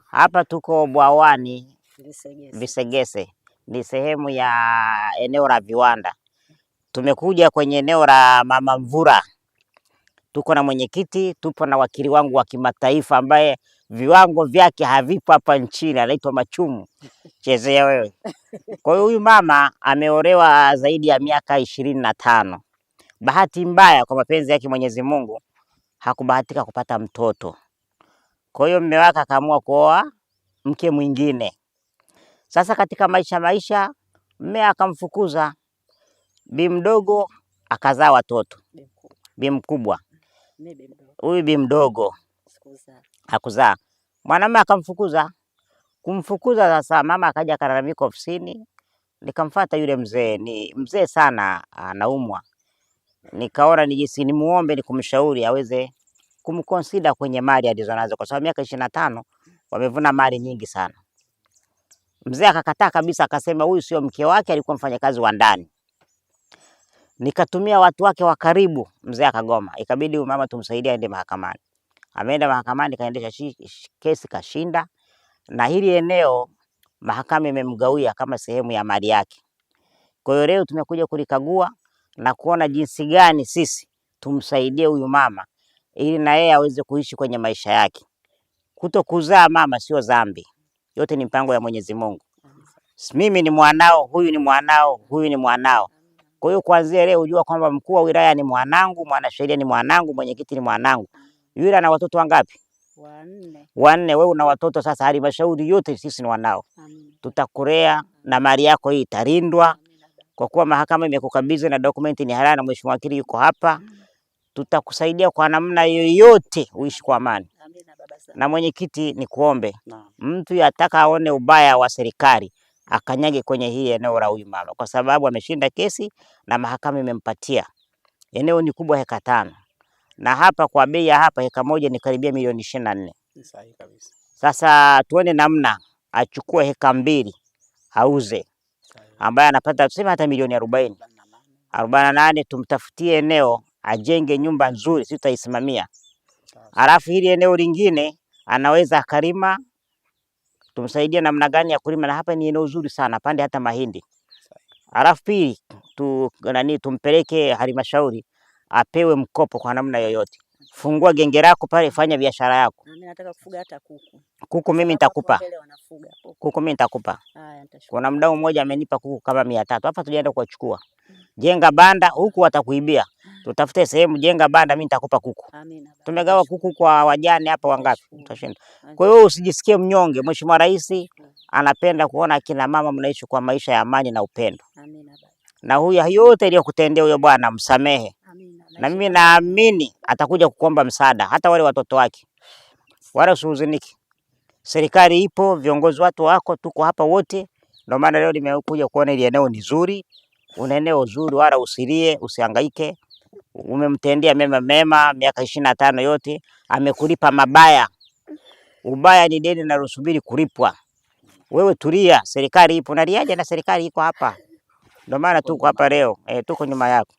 Hapa tuko Bwawani Visegese, ni sehemu ya eneo la viwanda. Tumekuja kwenye eneo la Mama Mvura, tuko na mwenyekiti, tupo na wakili wangu wa kimataifa ambaye viwango vyake havipo hapa nchini, anaitwa Machumu. Chezea wewe. Kwa hiyo huyu mama ameolewa zaidi ya miaka 25. Bahati mbaya kwa mapenzi yake Mwenyezi Mungu hakubahatika kupata mtoto. Kwa hiyo mume wake akaamua kuoa mke mwingine. Sasa katika maisha mume akamfukuza, bi mdogo akazaa watoto, bi mkubwa huyu bi mdogo hakuzaa. Mwanamume akamfukuza. Kumfukuza sasa, mama akaja akalalamika ofisini. Nikamfuata yule mzee, ni mzee sana, anaumwa. Nikaona nimuombe, nikumshauri aweze kumconsider kwenye mali alizonazo, kwa sababu miaka 25 wamevuna mali nyingi sana. Mzee akakataa kabisa, akasema huyu sio mke wake, alikuwa mfanyakazi wa ndani. Nikatumia watu wake wa karibu, mzee akagoma. Ikabidi huyu mama tumsaidie aende mahakamani. Ameenda mahakamani, kaendesha kesi, kashinda, na hili eneo mahakama imemgawia kama sehemu ya mali yake. Kwa hiyo leo tumekuja kulikagua na kuona jinsi gani sisi tumsaidie huyu mama ili na yeye aweze kuishi kwenye maisha yake. Kutokuzaa mama sio dhambi, yote ni mpango ya Mwenyezi Mungu. Mimi ni mwanao, huyu ni mwanao, huyu ni mwanao. Kwa hiyo kuanzia leo ujua kwamba mkuu wa wilaya ni mwanangu, mwanasheria ni mwanangu, mwenyekiti ni mwanangu. Yule ana watoto wangapi? 4. 4. Wewe una watoto sasa, halmashauri yote sisi ni wanao. Tutakulea na mali yako hii italindwa. Kwa kuwa mahakama imekukabidhi na dokumenti ni halali na mheshimiwa wakili yuko hapa, tutakusaidia kwa namna yoyote uishi kwa amani. Na mwenyekiti, ni kuombe mtu yataka aone ubaya wa serikali akanyage kwenye hii eneo la huyu mama, kwa sababu ameshinda kesi na mahakama imempatia. Eneo ni kubwa, heka 5, na hapa kwa bei ya hapa heka moja ni karibia milioni 24. Sahihi kabisa. Sasa tuone namna achukue heka 2 auze, ambaye anapata tuseme hata milioni 48, tumtafutie eneo ajenge nyumba nzuri, sisi tutaisimamia. Alafu hili eneo lingine anaweza akalima, tumsaidie namna gani ya kulima, na hapa ni eneo zuri sana, pande hata mahindi. Alafu pili tumpeleke halmashauri apewe mkopo kwa namna yoyote. Fungua genge lako pale, fanya biashara yako. Mimi nataka kufuga hata kuku. Kuku mimi nitakupa. Kuku mimi nitakupa. Kuna mdau mmoja amenipa kuku kama 300. Hapa tujaenda kuwachukua. Jenga banda huku watakuibia. Tutafute sehemu, jenga banda, mimi nitakupa kuku. Tumegawa kuku kwa wajane hapa wangapi? Utashinda. Kwa hiyo usijisikie mnyonge. Mheshimiwa Rais anapenda kuona kina mama mnaishi kwa maisha ya amani na upendo. Na huyu yote aliyokutendea huyo bwana msamehe. Na mimi naamini atakuja kukuomba msaada, hata wale watoto wake. Wala usihuzunike. Serikali ipo, viongozi watu wako, tuko hapa wote. Ndio maana leo nimekuja kuona ile eneo ni zuri. Una eneo zuri, wala usilie, usihangaike. Umemtendea mema miaka 25 yote, amekulipa mabaya. Ubaya ni deni na lusubiri kulipwa. Wewe tulia, serikali ipo, naliaje na serikali iko hapa. Ndio maana tuko hapa leo, tuko nyuma yako.